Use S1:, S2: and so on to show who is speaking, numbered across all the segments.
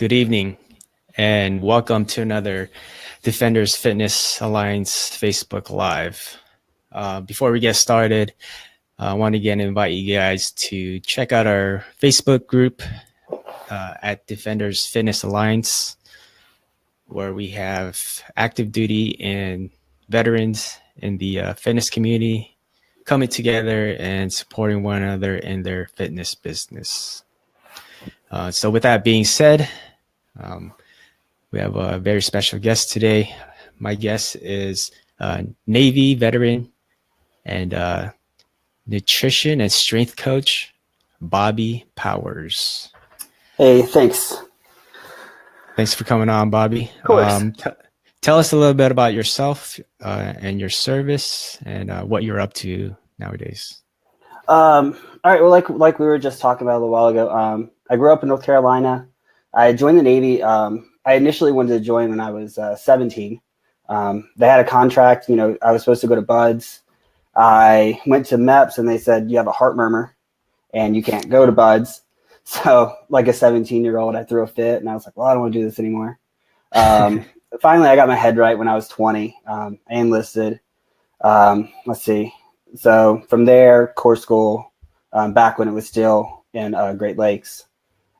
S1: Good evening, and welcome to another Defenders Fitness Alliance Facebook Live. Before we get started, I want to again invite you guys to check out our Facebook group at Defenders Fitness Alliance, where we have active duty and veterans in the fitness community coming together and supporting one another in their fitness business. So with that being said, we have a very special guest today. My guest is Navy veteran and nutrition and strength coach, Bobby Powers.
S2: Hey, thanks.
S1: Thanks for coming on, Bobby.
S2: Of course.
S1: Tell us a little bit about yourself and your service and what you're up to nowadays.
S2: All right. Well, like we were just talking about a little while ago, I grew up in North Carolina. I joined the Navy. I initially wanted to join when I was 17. They had a contract. I was supposed to go to BUDS. I went to MEPS and they said, you have a heart murmur and you can't go to BUDS. So like a 17-year-old, I threw a fit and I was like, well, I don't want to do this anymore. Finally, I got my head right when I was 20. I enlisted. Let's see. So from there, Corps School, back when it was still in Great Lakes.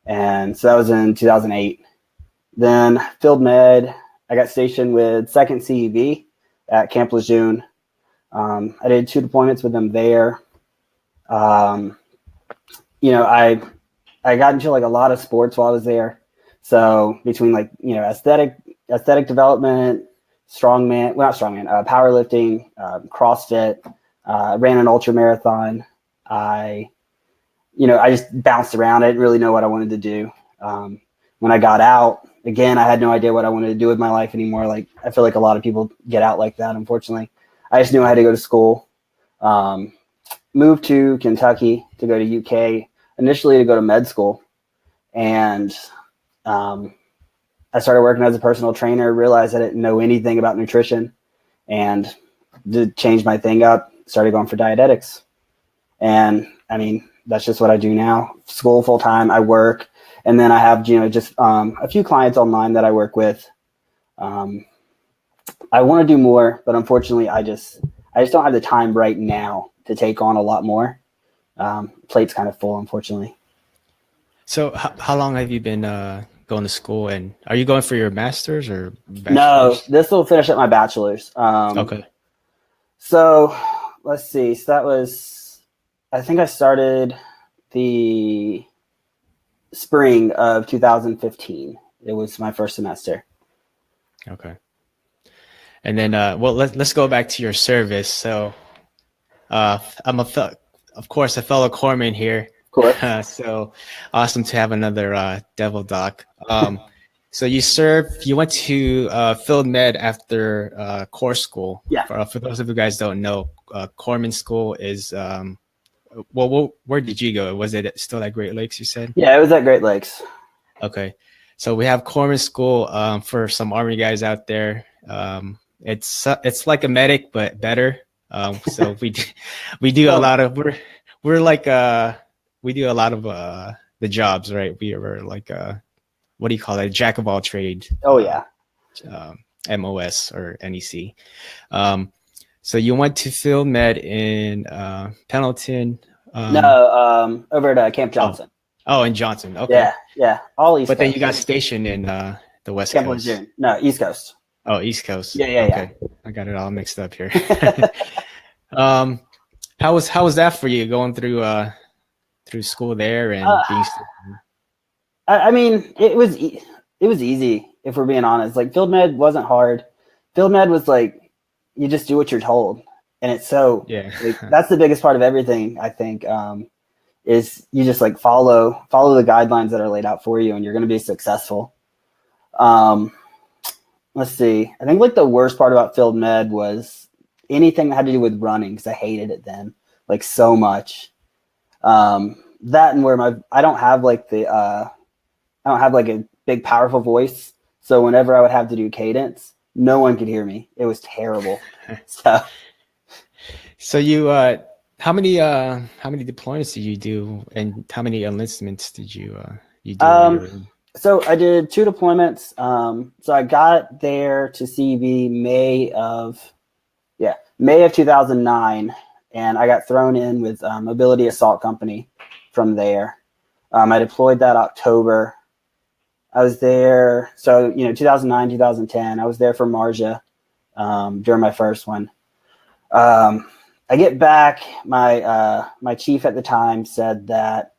S2: And so that was in 2008. Then Field Med, I got stationed with 2nd CEB at Camp Lejeune. I did 2 deployments with them there. I got into like a lot of sports while I was there. So between aesthetic development, powerlifting, CrossFit, ran an ultra marathon. I just bounced around. I didn't really know what I wanted to do. When I got out, again, I had no idea what I wanted to do with my life anymore. Like, I feel like a lot of people get out like that, unfortunately. I just knew I had to go to school. Moved to Kentucky to go to UK, initially to go to med school. And I started working as a personal trainer, realized I didn't know anything about nutrition, and to change my thing up, started going for dietetics. And I mean, that's just what I do now. School full time, I work, and then I have just a few clients online that I work with. I want to do more, but unfortunately, I just don't have the time right now to take on a lot more. Plate's kind of full, unfortunately.
S1: So how long have you been going to school, and are you going for your master's or bachelor's?
S2: No, this will finish up my bachelor's.
S1: Okay.
S2: So let's see. So I think I started the spring of 2015. It was my first semester.
S1: Okay. And then, let's go back to your service. So I'm of course, a fellow corpsman here.
S2: Of course.
S1: So awesome to have another Devil Doc. So you went to Field Med after Corps School.
S2: Yeah.
S1: For those of you guys who don't know, Corpsman School is, where did you go? Was it still at Great Lakes, you said?
S2: Yeah, it was at Great Lakes.
S1: Okay. So we have Corpsman School for some Army guys out there. It's like a medic, but better. So we do a lot of, we do a lot of the jobs, right? We are like what do you call it? Jack of all trade.
S2: Oh yeah.
S1: MOS or NEC. So you went to Field Med in Pendleton.
S2: No, over at Camp Johnson.
S1: Oh, in Johnson. Okay.
S2: Yeah. All East
S1: But
S2: Coast.
S1: then you got stationed in the West
S2: Camp
S1: Coast.
S2: Lejeune. No, East Coast.
S1: Oh, East Coast.
S2: Yeah.
S1: Okay. I got it all mixed up here. How was that for you going through school there and being?
S2: I mean, it was easy, if we're being honest. Like, Field Med wasn't hard. Field Med was like, you just do what you're told, and it's so like, that's the biggest part of everything, I think. Is you just like follow the guidelines that are laid out for you, and you're going to be successful. Let's see. I think like the worst part about Field Med was anything that had to do with running, because I hated it then, like, so much. That and where I don't have like a big powerful voice, so whenever I would have to do cadence, no one could hear me. It was terrible.
S1: So you how many deployments did you do, and how many enlistments did you do?
S2: So I did 2 deployments. So I got there to CB May of 2009, and I got thrown in with Mobility Assault Company from there. I deployed that October. I was there, so 2009, 2010. I was there for Marj during my first one. I get back. My chief at the time said that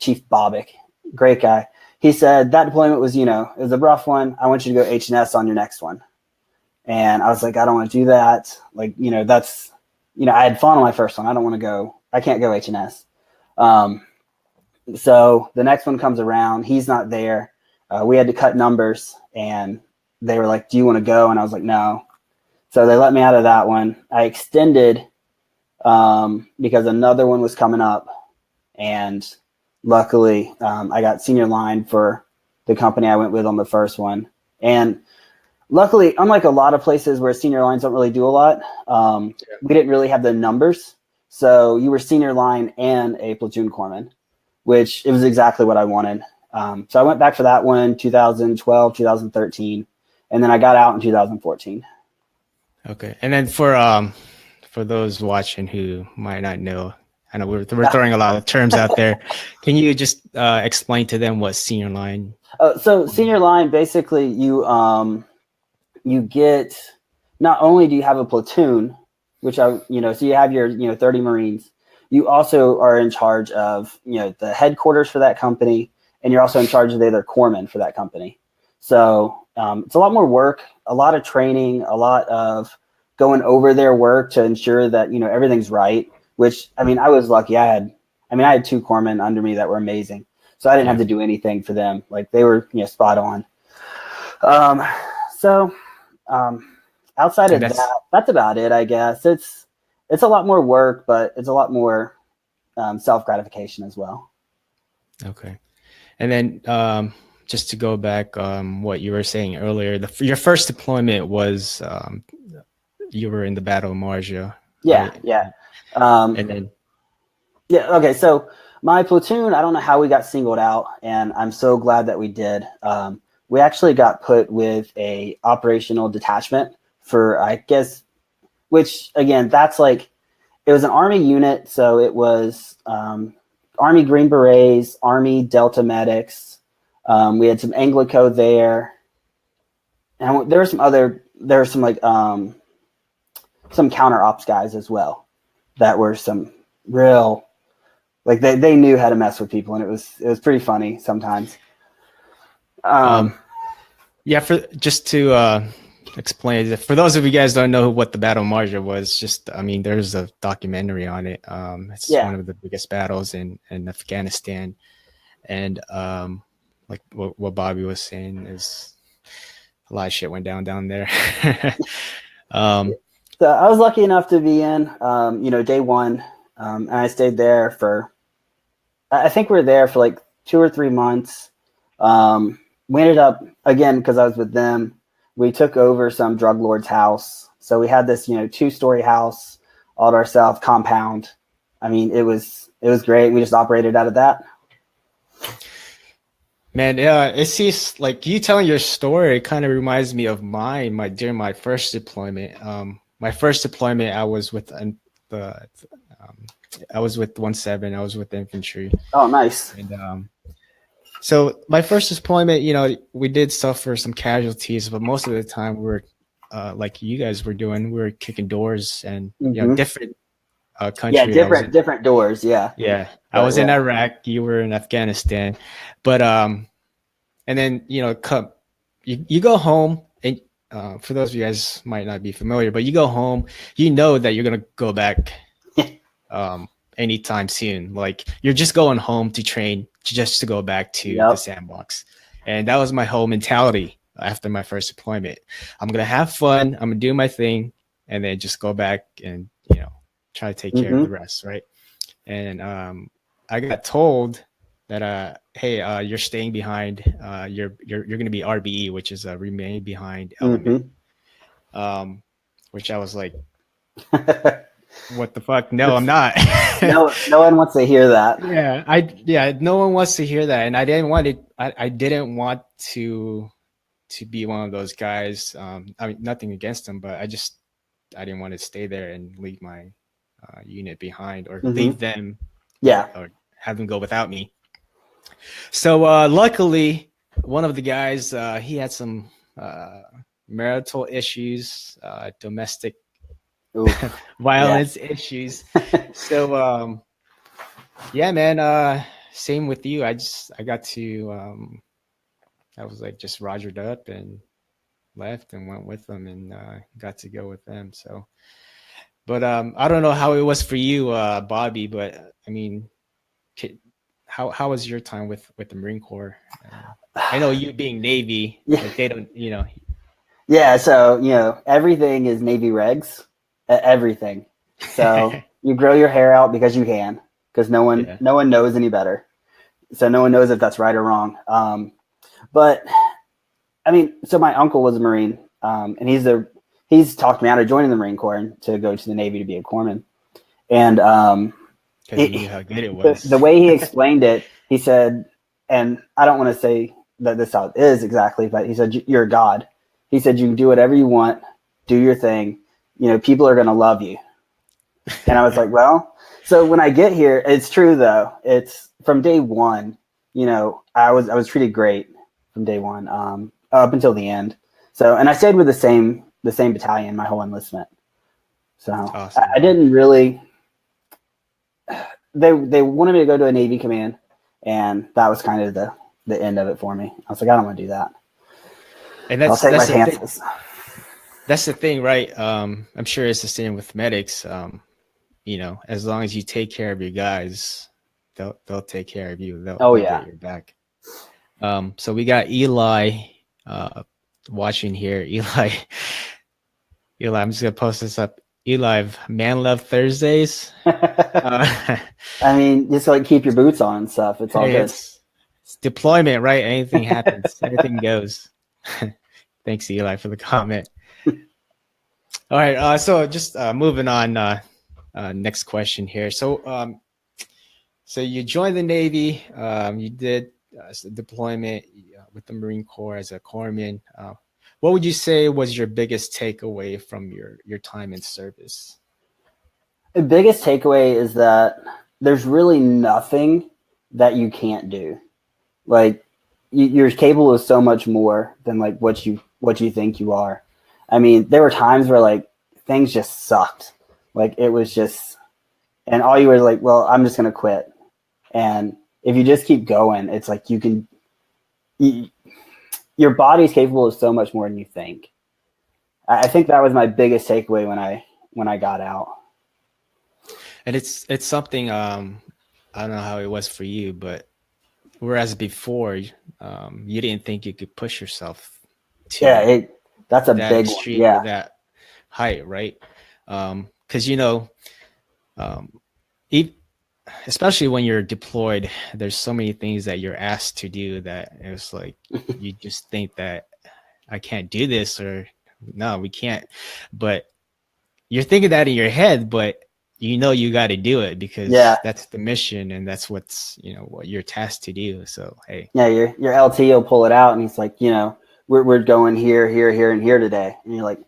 S2: Chief Bobick, great guy. He said that deployment was it was a rough one. I want you to go H&S on your next one. And I was like, I don't want to do that. Like that's I had fun on my first one. I don't want to go. I can't go H&S. So the next one comes around. He's not there. We had to cut numbers, and they were like, do you want to go? And I was like, no. So they let me out of that one. I extended because another one was coming up, and luckily I got senior line for the company I went with on the first one. And luckily, unlike a lot of places where senior lines don't really do a lot, we didn't really have the numbers. So you were senior line and a platoon corpsman, which it was exactly what I wanted. So I went back for that one, 2012, 2013, and then I got out in 2014.
S1: Okay, and then for those watching who might not know, I know we're throwing a lot of terms out there. Can you just explain to them what senior line?
S2: So senior line, basically, you get, not only do you have a platoon, which so you have your 30 Marines. You also are in charge of the headquarters for that company, and you're also in charge of the other corpsmen for that company. So it's a lot more work, a lot of training, a lot of going over their work to ensure that everything's right. Which I was lucky. I had 2 corpsmen under me that were amazing, so I didn't have to do anything for them. Like they were spot on. Outside of that, that's about it. I guess it's a lot more work, but it's a lot more self gratification as well.
S1: Okay, and then just to go back, what you were saying earlier, your first deployment was you were in the Battle of Marj.
S2: Yeah,
S1: right?
S2: yeah.
S1: And then
S2: okay. So my platoon, I don't know how we got singled out, and I'm so glad that we did. We actually got put with a operational detachment for, I guess, which again, that's like, it was an Army unit, so it was Army Green Berets, Army Delta Medics. We had some Anglico there, and there were some like some counter ops guys as well that were some real, like they knew how to mess with people, and it was pretty funny sometimes.
S1: For just to explain, for those of you guys don't know what the Battle of Marj was, there's a documentary on it. It's one of the biggest battles in Afghanistan, and like what Bobby was saying is a lot of shit went down there.
S2: So I was lucky enough to be in, day one, and I stayed there for, I think we were there for like 2 or 3 months. We ended up, again, because I was with them, we took over some drug lord's house. So we had this, 2-story house all to ourselves, compound. It was great. We just operated out of that.
S1: Man, yeah, it seems like you telling your story kind of reminds me of during my first deployment. My first deployment, I was with I was with 1-7. I was with the infantry.
S2: Oh, nice.
S1: And so my first deployment, we did suffer some casualties, but most of the time we were like you guys were doing, we were kicking doors and different country.
S2: Yeah, different doors. Yeah.
S1: Yeah, I was in Iraq. You were in Afghanistan, but and then you go home, and for those of you guys might not be familiar, but you go home, that you're gonna go back anytime soon. Like you're just going home to train, just to go back to the sandbox, and that was my whole mentality after my first deployment. I'm gonna have fun. I'm gonna do my thing, and then just go back and try to take care of the rest, right? And I got told that hey, you're staying behind. You're going to be RBE, which is a remain behind element. Which I was like, What the fuck? No, I'm not.
S2: No one wants to hear that.
S1: Yeah, no one wants to hear that, and I didn't want it. I didn't want to be one of those guys. I mean, nothing against them, but I didn't want to stay there and leave my unit behind, or leave them, or have them go without me. So luckily, one of the guys, he had some marital issues, domestic violence issues. So yeah, man, same with you. I got to I was like just rogered up and left and went with them, and got to go with them. So but I don't know how it was for you, Bobby, but I mean, how was your time with the Marine Corps? I know you being Navy, like they don't,
S2: Yeah, so everything is Navy regs, everything. So you grow your hair out because you can, because no one knows any better. So no one knows if that's right or wrong. But I mean, so my uncle was a Marine, and he's talked me out of joining the Marine Corps and to go to the Navy to be a corpsman. And
S1: because he knew how good it was.
S2: The way he explained it, he said, and I don't want to say that this how it is exactly, but he said, "You're a god." He said, "You can do whatever you want, do your thing. People are going to love you." And I was like, well, so when I get here, it's true though. It's from day one, I was treated great from day one, up until the end. So, and I stayed with the same battalion my whole enlistment. So awesome. I didn't really, they wanted me to go to a Navy command, and that was kind of the end of it for me. I was like, I don't want to do that.
S1: And I'll take my chances. That's the thing, right? I'm sure it's the same with medics. As long as you take care of your guys, they'll take care of you. They'll get your back. So we got Eli watching here. Eli, I'm just gonna post this up. Eli, Man Love Thursdays.
S2: I mean, just like keep your boots on and stuff. It's all good.
S1: It's deployment, right? Anything happens, anything goes. Thanks, Eli, for the comment. All right, so just moving on. Next question here. So, so you joined the Navy. You did deployment with the Marine Corps as a corpsman. What would you say was your biggest takeaway from your time in service?
S2: The biggest takeaway is that there's really nothing that you can't do. Like you're capable of so much more than like what you think you are. I mean, there were times where like things just sucked. Like it was just, and all you were like, well, I'm just going to quit. And if you just keep going, it's like your body's capable of so much more than you think. I think that was my biggest takeaway when I got out.
S1: And it's something, I don't know how it was for you, but whereas before, you didn't think you could push yourself to
S2: that's a big
S1: extreme, that height, right? Because especially when you're deployed, there's so many things that you're asked to do that it's like you just think that I can't do this, or no, we can't. But you're thinking that in your head, but you got to do it because that's the mission and that's what's what you're tasked to do. So hey,
S2: your LT will pull it out and he's like, we're going here, and here today, and you're like,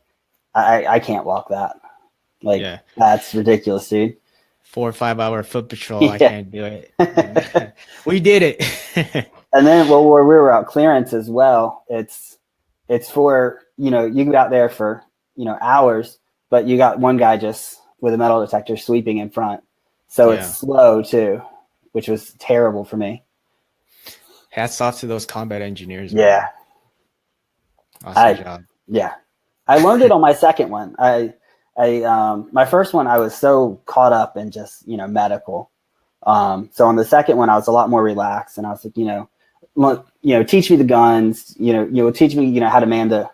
S2: I can't walk that. Like that's ridiculous, dude.
S1: 4 or 5 hour foot patrol. I can't do it. We did it.
S2: And then where we were out clearance as well, it's for, you can go out there for, hours, but you got one guy just with a metal detector sweeping in front. So it's slow too, which was terrible for me.
S1: Hats off to those combat engineers.
S2: Yeah.
S1: Man. Awesome job.
S2: Yeah. I learned it on my second one. My first one, I was so caught up in just, medical. So on the second one, I was a lot more relaxed, and I was like, teach me the guns, teach me, how to man the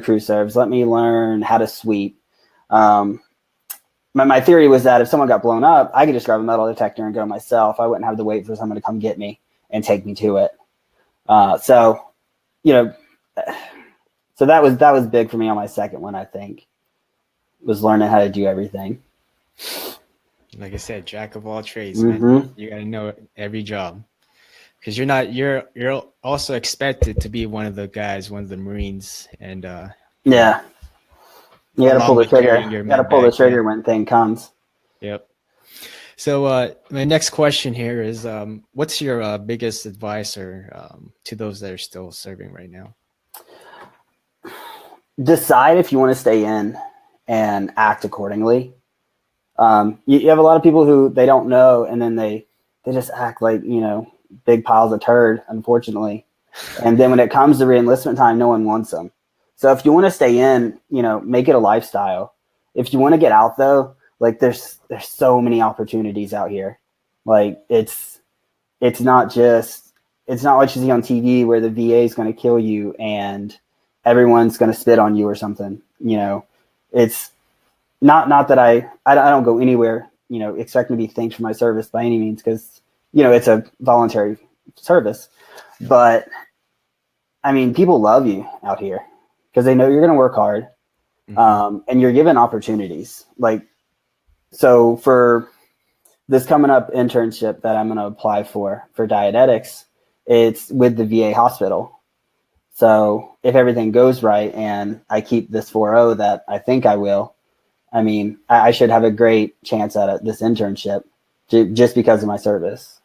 S2: crew serves. Let me learn how to sweep. My theory was that if someone got blown up, I could just grab a metal detector and go myself. I wouldn't have to wait for someone to come get me and take me to it. So that was big for me on my second one, I think, was learning how to do everything.
S1: Like I said, jack of all trades, man.
S2: Mm-hmm.
S1: You got to know every job because you're also expected to be one of the guys, one of the Marines, and you know,
S2: Yeah, you got to pull
S1: along
S2: the
S1: with
S2: trigger.
S1: carrying your
S2: You got to
S1: med
S2: pull the
S1: bag. Yeah.
S2: trigger when thing comes.
S1: Yep. So my next question here is, what's your biggest advice or to those that are still serving right now?
S2: Decide if you want to stay in and act accordingly. You have a lot of people who they don't know, and then they just act like big piles of turd, unfortunately. And then when it comes to reenlistment time, no one wants them. So if you want to stay in, make it a lifestyle. If you want to get out though, like there's so many opportunities out here. Like it's not just it's not what you see on TV where the VA is going to kill you and everyone's going to spit on you or something. It's not that I don't go anywhere, expecting to be thanked for my service by any means because it's a voluntary service. But I mean, people love you out here because they know you're going to work hard, and you're given opportunities. Like, so for this coming up internship that I'm going to apply for dietetics, it's with the VA hospital. So if everything goes right and I keep this 4.0 that I think I will, I mean, I should have a great chance at this internship just because of my service.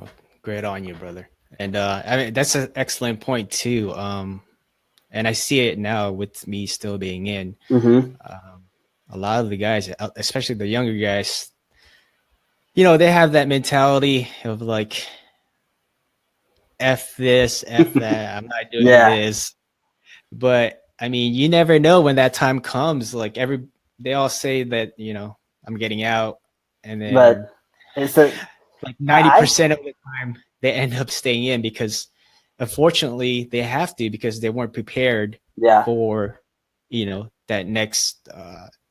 S1: Oh, great on you, brother. And I mean, that's an excellent point too. And I see it now with me still being in.
S2: Mm-hmm.
S1: A lot of the guys, especially the younger guys, they have that mentality of like, F this, F that. I'm not doing
S2: Yeah,
S1: this. But I mean, you never know when that time comes. Like they all say that, I'm getting out, and then
S2: but it's a
S1: like
S2: I
S1: 90% of the time they end up staying in because unfortunately they have to because they weren't prepared
S2: yeah.
S1: for, that next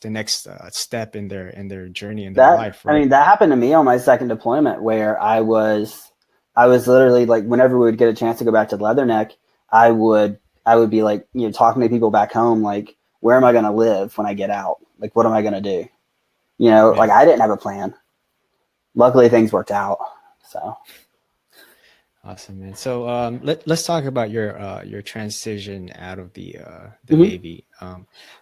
S1: the next step in their journey in their
S2: That
S1: life,
S2: I
S1: right?
S2: mean that happened to me on my second deployment where I was literally like whenever we would get a chance to go back to Leatherneck, I would be like talking to people back home like where am I going to live when I get out? Like what am I going to do? Like
S1: Yeah.
S2: I didn't have a plan. Luckily things worked out. So
S1: Awesome, man. So let's talk about your transition out of the
S2: mhm.
S1: Navy.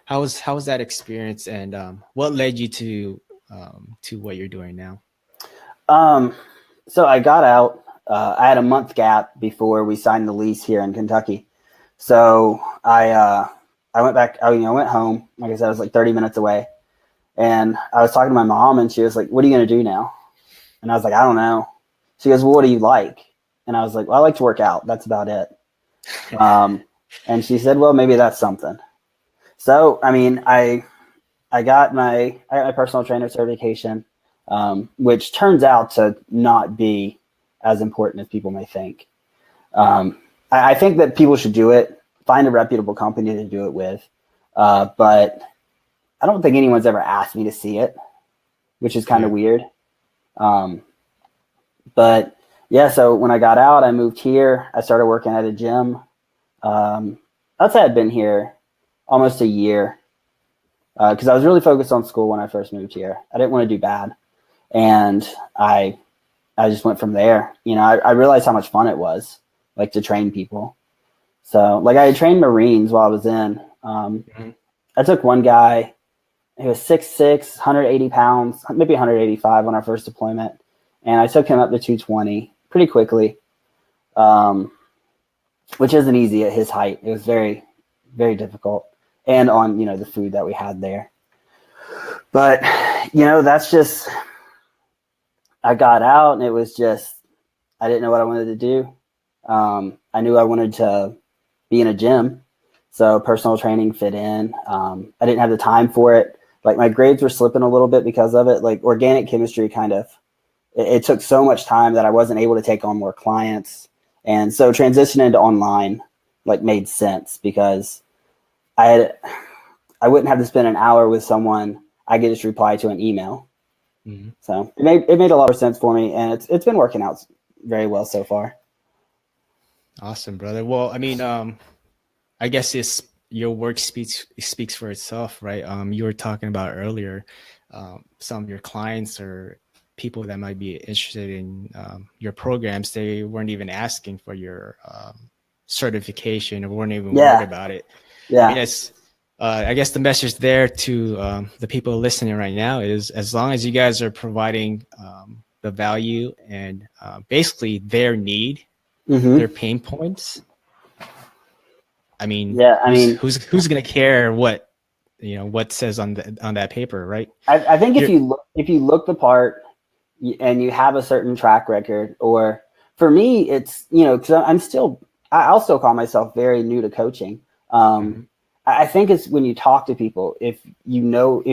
S1: How was that experience, and what led you to what you're doing now?
S2: um so I got out. I had a month gap before we signed the lease here in Kentucky. So I went back. I went home. Like I said, I was like 30 minutes away. And I was talking to my mom, and she was like, "What are you going to do now?" And I was like, "I don't know." She goes, "Well, what do you like?" And I was like, "Well, I like to work out. That's about it." Um, and she said, "Well, maybe that's something." So, I mean, I got my personal trainer certification, which turns out to not be as important as people may think. I think that people should do it. Find a reputable company to do it with, but I don't think anyone's ever asked me to see it, which is kind of
S1: Yeah.
S2: weird. Um, but yeah, so when I got out, I moved here. I started working at a gym. I'd say I'd been here almost a year because I was really focused on school when I first moved here. I didn't want to do bad, and I just went from there. I realized how much fun it was, like to train people. So, like I had trained Marines while I was in.
S1: Mhm.
S2: I took one guy. He was 6'6", 180 pounds, maybe 185 on our first deployment. And I took him up to 220 pretty quickly, which isn't easy at his height. It was very, very difficult. And on, the food that we had there. But, that's just, I got out and it was just, I didn't know what I wanted to do. I knew I wanted to be in a gym. So personal training fit in. I didn't have the time for it. Like my grades were slipping a little bit because of it. Like organic chemistry it took so much time that I wasn't able to take on more clients. And so transitioning to online like made sense because I wouldn't have to spend an hour with someone. I could just reply to an email.
S1: Mhm.
S2: So it made a lot of sense for me, and it's been working out very well so far.
S1: Awesome, brother. Well, I mean, I guess your work speaks for itself, right? You were talking about earlier, some of your clients or people that might be interested in your programs, they weren't even asking for your certification or weren't even worried about it. I mean, it's I guess the message there to the people listening right now is, as long as you guys are providing the value and basically their need, their pain points. I mean, who's gonna care what what says on that paper, right?
S2: I think if you look the part and you have a certain track record, or for me, it's because I'll still call myself very new to coaching. I think it's when you talk to people, if you know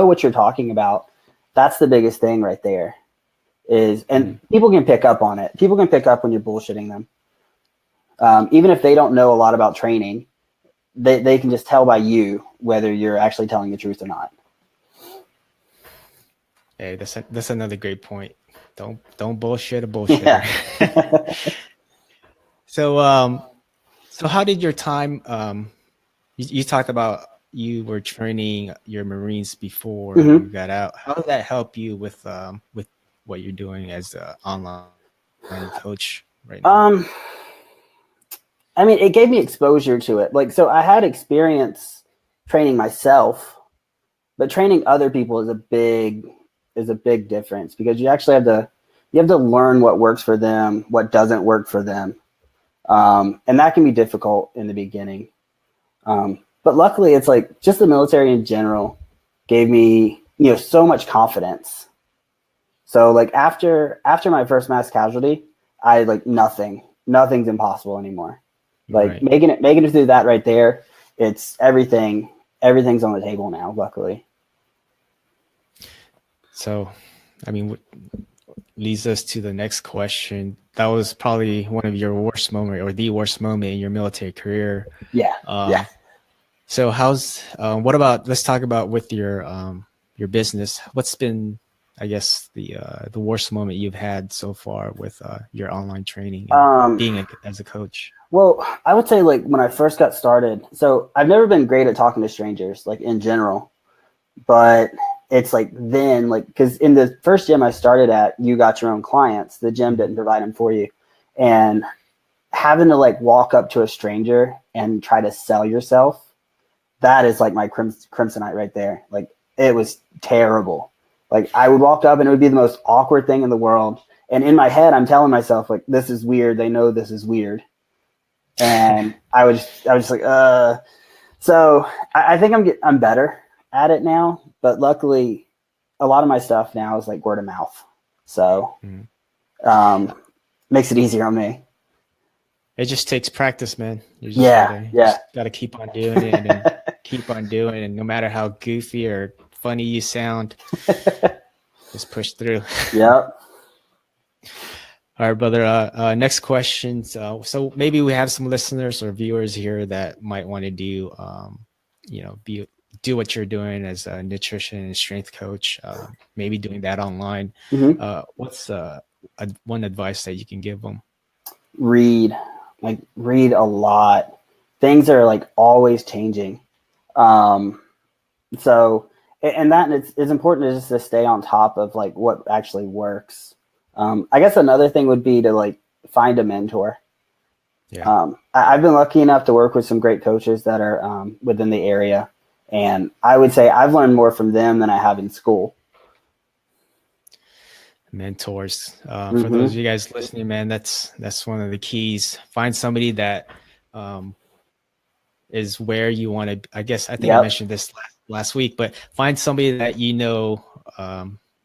S2: what you're talking about, that's the biggest thing right there. And people can pick up on it. People can pick up when you're bullshitting them. Even if they don't know a lot about training, they can just tell by you whether you're actually telling the truth or not.
S1: Hey, that's another great point. Don't bullshit a bullshitter. Yeah. So how did your time? You talked about you were training your Marines before you got out. How did that help you with what you're doing as an online coach right now?
S2: I mean, it gave me exposure to it. Like, so I had experience training myself, but training other people is a big difference, because you actually have to learn what works for them, what doesn't work for them. And that can be difficult in the beginning. But luckily it's like just the military in general gave me, so much confidence. So like after my first mass casualty, I like nothing's impossible anymore. Like right. making it through that right there, it's everything's on the table now, luckily.
S1: So, I mean, what leads us to the next question. That was probably one of your worst moment, or the worst moment in your military career.
S2: Yeah.
S1: So what about, let's talk about with your business. What's been, I guess, the worst moment you've had so far with your online training and being as a coach?
S2: Well, I would say like when I first got started, so I've never been great at talking to strangers, like in general, but it's like then, like, because in the first gym I started at, you got your own clients. The gym didn't provide them for you. And having to like walk up to a stranger and try to sell yourself, that is like my kryptonite right there. Like, it was terrible. Like, I would walk up and it would be the most awkward thing in the world. And in my head, I'm telling myself, like, this is weird. They know this is weird. And I was just like, So I think I'm better at it now, but luckily a lot of my stuff now is like word of mouth. So, makes it easier on me.
S1: It just takes practice, man. You
S2: just
S1: gotta keep on doing it and keep on doing it. And no matter how goofy or funny you sound, just push through.
S2: Yep.
S1: All right, brother. Next question. So maybe we have some listeners or viewers here that might want to do, do what you're doing as a nutrition and strength coach. Maybe doing that online. What's one advice that you can give them? Read
S2: a lot. Things are like always changing. So, and it's important just to stay on top of like what actually works. I guess another thing would be to like find a mentor. Yeah. I've been lucky enough to work with some great coaches that are within the area, and I would say I've learned more from them than I have in school.
S1: Mentors. For those of you guys listening, man, that's one of the keys. Find somebody that is where you want to. I guess I think I mentioned this last week, but find somebody that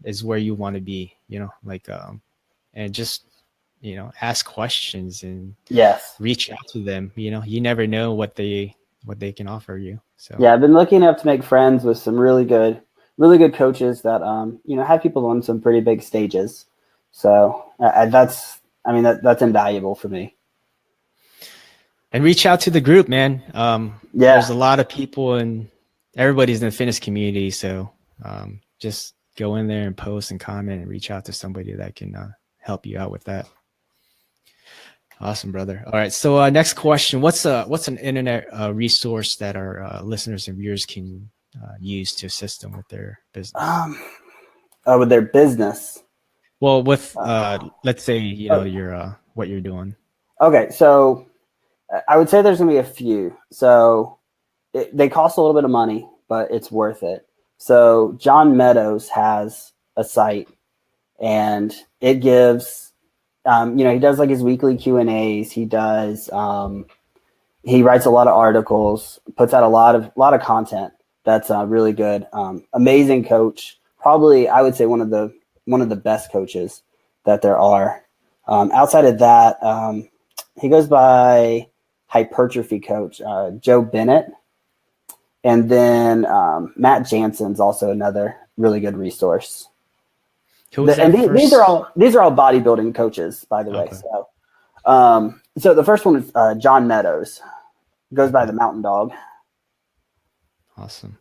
S1: is where you want to be. And just ask questions and reach out to them. You never know what they can offer you. So
S2: yeah, I've been lucky enough to make friends with some really good coaches that have people on some pretty big stages. So that's invaluable for me.
S1: And reach out to the group, man. There's a lot of people and everybody's in the fitness community. So just go in there and post and comment and reach out to somebody that can help you out with that. Awesome, brother. All right. So next question: what's an internet resource that our listeners and viewers can use to assist them with their business?
S2: With their business.
S1: Well, with let's say your what you're doing.
S2: Okay, so I would say there's gonna be a few. So they cost a little bit of money, but it's worth it. So John Meadows has a site, and it gives, he does like his weekly Q&As. He does, he writes a lot of articles, puts out a lot of content that's really good. Amazing coach, probably I would say one of the best coaches that there are. Outside of that, he goes by hypertrophy coach Joe Bennett. And then Matt Jansen's also another really good resource. These are all bodybuilding coaches, by the way. So the first one is John Meadows, goes by the Mountain Dog.
S1: Awesome.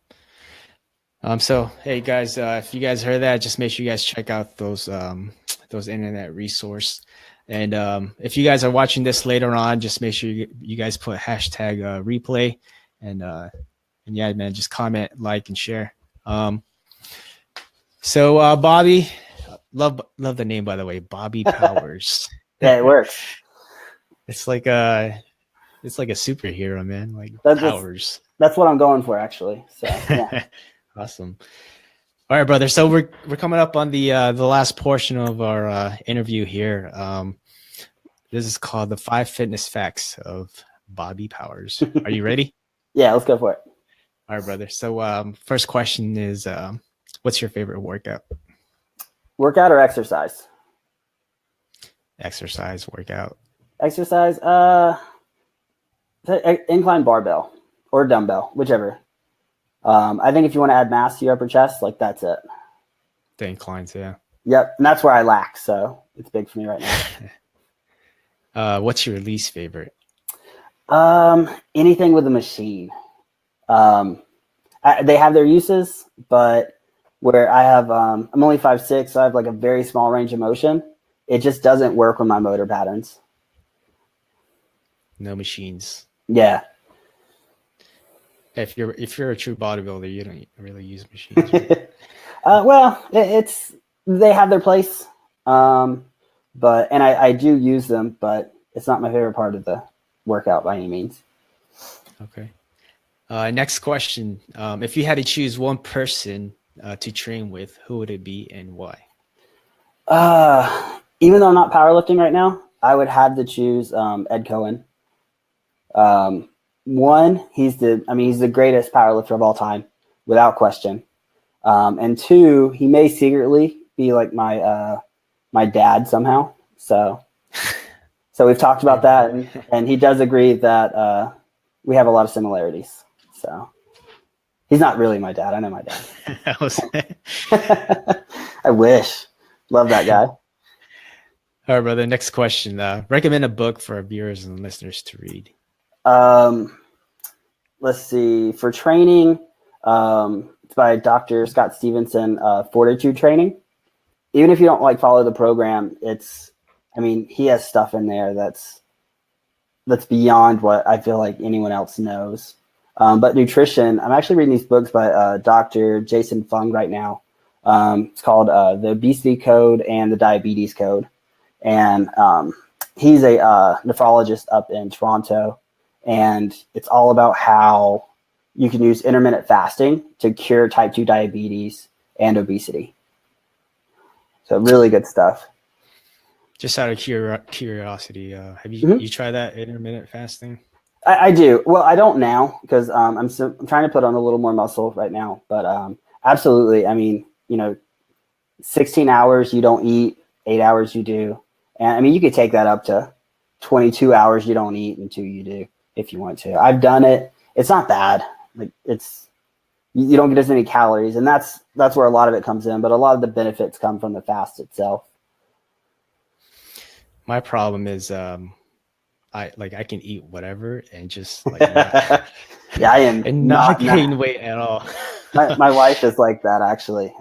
S1: So hey guys, if you guys heard that, just make sure you guys check out those internet resource. And if you guys are watching this later on, just make sure you guys put hashtag replay and yeah, man, just comment, like, and share. So Bobby, love the name, by the way, Bobby Powers.
S2: Yeah, it works.
S1: It's like a superhero, man. Like Powers.
S2: That's what I'm going for, actually. So yeah.
S1: Awesome. All right, brother. So we're coming up on the last portion of our interview here. This is called the 5 Fitness Facts of Bobby Powers. Are you ready?
S2: Yeah, let's go for it.
S1: All right, brother. So first question is, what's your favorite workout?
S2: Workout or exercise?
S1: Exercise, workout.
S2: Exercise, incline barbell or dumbbell, whichever. I think if you want to add mass to your upper chest, like that's it.
S1: The inclines, yeah.
S2: Yep, and that's where I lack, so it's big for me right
S1: now. What's your least favorite?
S2: Anything with a machine. They have their uses, but where I have, I'm only 5'6", so I have like a very small range of motion. It just doesn't work with my motor patterns.
S1: No machines.
S2: Yeah.
S1: If you're a true bodybuilder, you don't really use machines. Right?
S2: Well, they have their place, but I do use them, but it's not my favorite part of the workout by any means.
S1: Okay. Next question. If you had to choose one person to train with, who would it be and why?
S2: Even though I'm not powerlifting right now, I would have to choose Ed Cohen. One, he's the greatest powerlifter of all time, without question. And two, he may secretly be like my dad somehow. So we've talked about that, and he does agree that we have a lot of similarities. So he's not really my dad. I know my dad. I wish. Love that guy.
S1: All right, brother. Next question. Recommend a book for our viewers and listeners to read.
S2: Let's see. For training, it's by Dr. Scott Stevenson, Fortitude Training. Even if you don't follow the program, he has stuff in there that's beyond what I feel like anyone else knows. But nutrition, I'm actually reading these books by Dr. Jason Fung right now. It's called The Obesity Code and the Diabetes Code. And he's a nephrologist up in Toronto. And it's all about how you can use intermittent fasting to cure type 2 diabetes and obesity. So really good stuff.
S1: Just out of curiosity, have you tried that intermittent fasting?
S2: I do. Well, I don't now because I'm trying to put on a little more muscle right now. But absolutely, 16 hours you don't eat, 8 hours you do. And you could take that up to 22 hours you don't eat and 2 you do if you want to. I've done it. It's not bad. You don't get as many calories, and that's where a lot of it comes in. But a lot of the benefits come from the fast itself.
S1: My problem is I can eat whatever and just not,
S2: yeah, I am
S1: and not gain weight at all.
S2: my wife is like that, actually.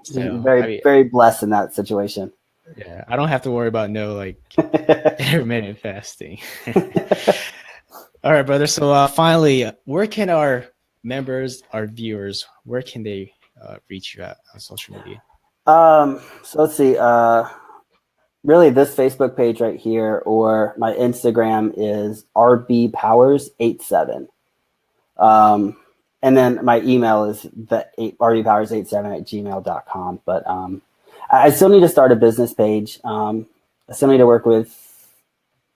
S2: She's very blessed in that situation.
S1: Yeah, I don't have to worry about no like intermittent fasting. All right, brother. So finally, where can our members, our viewers, where can they reach you at on social media?
S2: So let's see. Really, this Facebook page right here, or my Instagram is rbpowers87. And then my email is rbpowers87@gmail.com. But I still need to start a business page. I still need to work with,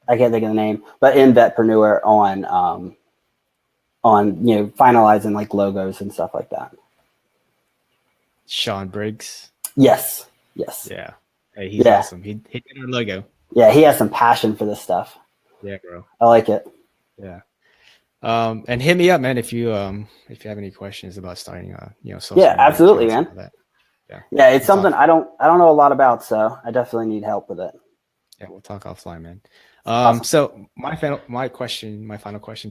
S2: I can't think of the name, but in Vetpreneur on finalizing like logos and stuff like that.
S1: Sean Briggs.
S2: Yes.
S1: Yeah. Hey, he's awesome. He did our logo.
S2: Yeah, he has some passion for this stuff.
S1: Yeah, bro.
S2: I like it.
S1: Yeah. And hit me up, man, if you have any questions about starting social media
S2: absolutely, man.
S1: That.
S2: Yeah, it's something I don't know a lot about, so I definitely need help with it.
S1: Yeah, we'll talk offline, man.
S2: Awesome.
S1: So my final question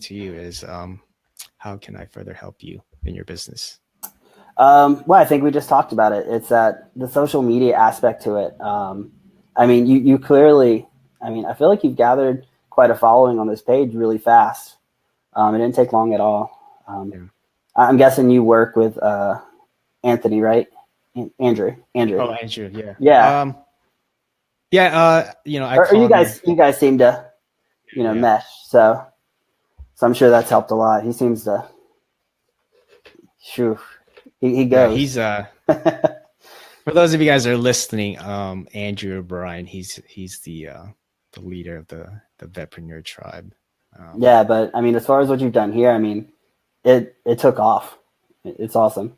S1: to you is, how can I further help you in your business?
S2: Well, I think we just talked about it. It's that the social media aspect to it. I mean, you clearly, I feel like you've gathered quite a following on this page really fast. It didn't take long at all. I'm guessing you work with Anthony, right? Andrew.
S1: Oh, Andrew, yeah.
S2: Yeah.
S1: I
S2: you guys seem to, mesh. So I'm sure that's helped a lot. He seems to, he goes.
S1: Yeah, he's for those of you guys that are listening, Andrew O'Brien, he's the leader of the Vetpreneur tribe.
S2: Yeah, but as far as what you've done here, it took off. It's awesome.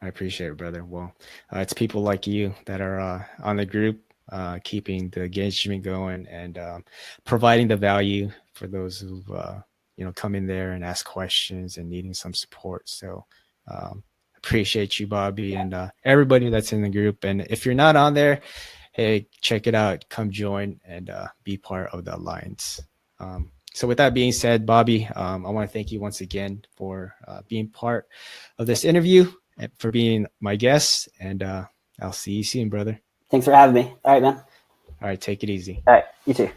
S1: I appreciate it, brother. Well, it's people like you that are on the group, keeping the engagement going and providing the value for those who come in there and ask questions and needing some support. So appreciate you, Bobby, and everybody that's in the group. And if you're not on there, hey, check it out. Come join and be part of the alliance. So with that being said, Bobby, I want to thank you once again for being part of this interview and for being my guest. And I'll see you soon, brother.
S2: Thanks for having me. All right, man.
S1: All right, take it easy.
S2: All right, you too.